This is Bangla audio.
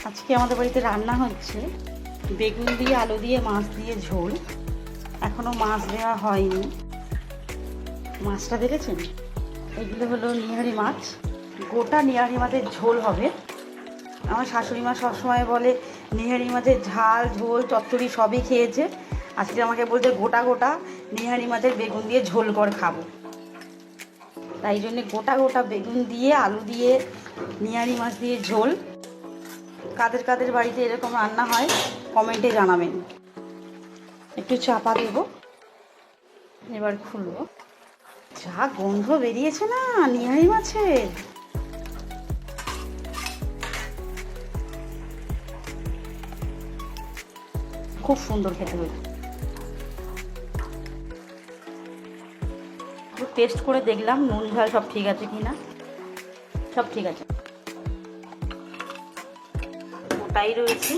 আজকে আমাদের বাড়িতে রান্না হচ্ছে বেগুন দিয়ে আলু দিয়ে মাছ দিয়ে ঝোল। এখনও মাছ দেওয়া হয়নি। মাছটা দেখেছেন? এগুলো হলো নিহারি মাছ, গোটা নিহারি মাছের ঝোল হবে। আমার শাশুড়ি মা সবসময় বলে নিহারি মাছের ঝাল ঝোল চচ্চড়ি সবই খেয়েছে, আজকে আমাকে বলছে গোটা গোটা নিহারি মাছের বেগুন দিয়ে ঝোল কর খাবো। তাই জন্যে গোটা গোটা বেগুন দিয়ে আলু দিয়ে নিহারি মাছ দিয়ে ঝোল। কাদের কাদের বাড়িতে এরকম রান্না হয় কমেন্টে জানাবেন। একটু চাপা দেব, এবার খুলবো। যা গন্ধ বেরিয়েছে না নিহারি মাছের, খুব সুন্দর খেতে হয়েছে। একটু টেস্ট করে দেখলাম নুন ঝাল সব ঠিক আছে কি না। সব ঠিক আছে, ওটাই রয়েছে।